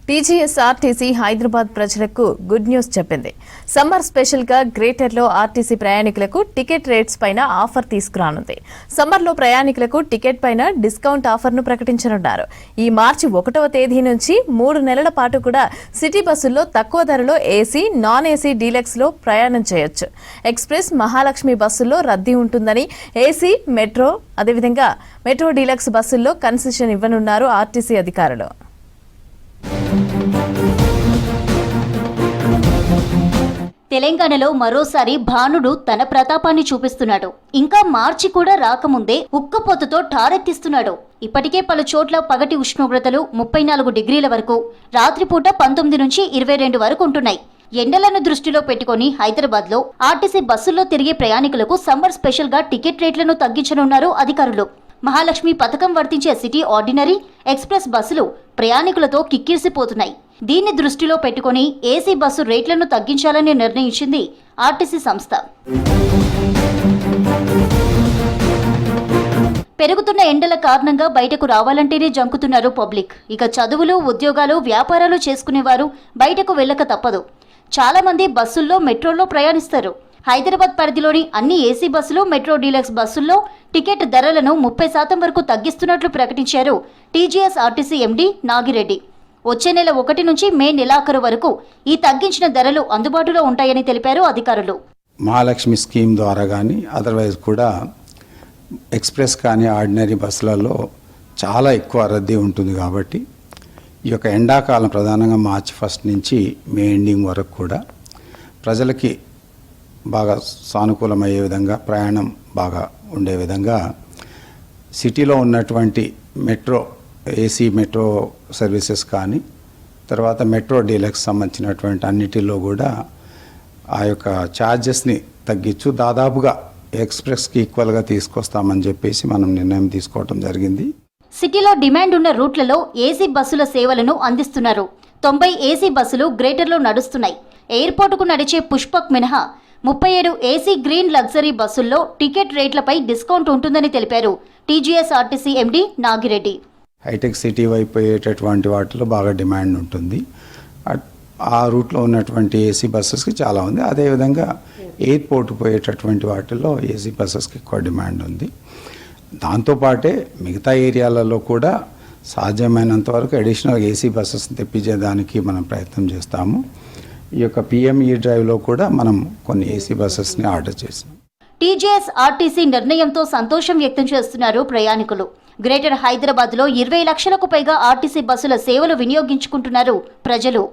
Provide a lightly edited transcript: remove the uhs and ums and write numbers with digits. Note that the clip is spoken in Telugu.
టీజీఎస్ఆర్టీసీ హైదరాబాద్ ప్రజలకు గుడ్ న్యూస్ చెప్పింది. సమ్మర్ స్పెషల్ గా గ్రేటర్లో ఆర్టీసీ ప్రయాణికులకు టికెట్ రేట్స్ పైన ఆఫర్ తీసుకురానుంది. సమ్మర్లో ప్రయాణికులకు టికెట్ పైన డిస్కౌంట్ ఆఫర్ను ప్రకటించనున్నారు. ఈ మార్చి 1వ తేదీ నుంచి 3 నెలల పాటు కూడా సిటీ బస్సుల్లో తక్కువ ధరలో ఏసీ, నాన్ ఏసీ డీలక్స్ లో ప్రయాణం చేయొచ్చు. ఎక్స్ప్రెస్, మహాలక్ష్మి బస్సుల్లో రద్దీ ఉంటుందని, ఏసీ, మెట్రో అదేవిధంగా మెట్రో డీలక్స్ బస్సుల్లో కన్సెషన్ ఇవ్వనున్నారు ఆర్టీసీ అధికారులు. తెలంగాణలో మరోసారి భానుడు తన ప్రతాపాన్ని చూపిస్తున్నాడు. ఇంకా మార్చి కూడా రాకముందే ఉక్కపోతతో ఠారెత్తిస్తున్నాడు. ఇప్పటికే పలు చోట్ల పగటి ఉష్ణోగ్రతలు 34 డిగ్రీల వరకు, రాత్రిపూట 19 నుంచి 22 వరకు ఉంటున్నాయి. ఎండలను దృష్టిలో పెట్టుకుని హైదరాబాద్లో ఆర్టీసీ బస్సుల్లో తిరిగే ప్రయాణికులకు సమ్మర్ స్పెషల్ గా టికెట్ రేట్లను తగ్గించనున్నారు అధికారులు. మహాలక్ష్మి పథకం వర్తించే సిటీ ఆర్డినరీ, ఎక్స్ప్రెస్ బస్సులు ప్రయాణికులతో కిక్కిరిసిపోతున్నాయి. దీన్ని దృష్టిలో పెట్టుకుని ఏసీ బస్సు రేట్లను తగ్గించాలని నిర్ణయించింది ఆర్టీసీ సంస్థ. పెరుగుతున్న ఎండల కారణంగా బయటకు రావాలంటేనే జంకుతున్నారు పబ్లిక్. ఇక చదువులు, ఉద్యోగాలు, వ్యాపారాలు చేసుకునేవారు బయటకు వెళ్ళక తప్పదు. చాలా మంది బస్సుల్లో, మెట్రోల్లో ప్రయాణిస్తారు. హైదరాబాద్ పరిధిలోని అన్ని ఏసీ బస్సులు, మెట్రో డీలక్స్ బస్సుల్లో టికెట్ ధరలను 30% వరకు తగ్గిస్తున్నట్లు ప్రకటించారు టీజీఎస్ఆర్టీసీ ఎండీ నాగిరెడ్డి. వచ్చే నెల 1 నుంచి మే నెలాఖరు వరకు ఈ తగ్గించిన ధరలు అందుబాటులో ఉంటాయని తెలిపారు అధికారులు. మహాలక్ష్మి స్కీమ్ ద్వారా కానీ అదర్వైజ్ కూడా ఎక్స్ప్రెస్ కానీ ఆర్డినరీ బస్సులలో చాలా ఎక్కువ రద్దీ ఉంటుంది. కాబట్టి ఈ యొక్క ఎండాకాలం ప్రధానంగా మార్చి 1 నుంచి మే ఎండింగ్ వరకు కూడా ప్రజలకి బాగా సానుకూలమయ్యే విధంగా, ప్రయాణం బాగా ఉండే విధంగా సిటీలో ఉన్నటువంటి మెట్రో, ఏసీ మెట్రో సర్వీసెస్ కానీ, తర్వాత మెట్రో డీలక్స్ సంబంధించినటువంటి అన్నిటిలో కూడా ఆ యొక్క ఛార్జెస్ని తగ్గించు దాదాపుగా ఎక్స్ప్రెస్కి ఈక్వల్గా తీసుకొస్తామని చెప్పేసి మనం నిర్ణయం తీసుకోవడం జరిగింది. సిటీలో డిమాండ్ ఉన్న రూట్లలో ఏసీ బస్సుల సేవలను అందిస్తున్నారు. 90 ఏసీ బస్సులు గ్రేటర్లో నడుస్తున్నాయి. ఎయిర్పోర్టుకు నడిచే పుష్పక్ మినహా 37 ఏసీ గ్రీన్ లగ్జరీ బస్సుల్లో టికెట్ రేట్లపై డిస్కౌంట్ ఉంటుందని తెలిపారు టీజీఎస్ఆర్టీసీ ఎండీ నాగిరెడ్డి. హైటెక్ సిటీ వైపు పోయేటటువంటి వాటిలో బాగా డిమాండ్ ఉంటుంది. ఆ రూట్లో ఉన్నటువంటి ఏసీ బస్సెస్కి చాలా ఉంది. అదేవిధంగా ఎయిర్పోర్ట్ పోయేటటువంటి వాటిల్లో ఏసీ బస్సెస్కి ఎక్కువ డిమాండ్ ఉంది. దాంతోపాటే మిగతా ఏరియాలలో కూడా సాధ్యమైనంత వరకు అడిషనల్ ఏసీ బస్సెస్ని తెప్పించేదానికి మనం ప్రయత్నం చేస్తాము. ఈ యొక్క పిఎంఈ డ్రైవ్లో కూడా మనం కొన్ని ఏసీ బస్సెస్ని ఆర్డర్ చేసాం. టీజీఎస్ఆర్టీసీ నిర్ణయంతో సంతోషం వ్యక్తం చేస్తున్నారు ప్రయాణికులు. గ్రేటర్ హైదరాబాద్లో 20 లక్షలకు పైగా ఆర్టీసీ బస్సుల సేవలు వినియోగించుకుంటున్నారు ప్రజలు.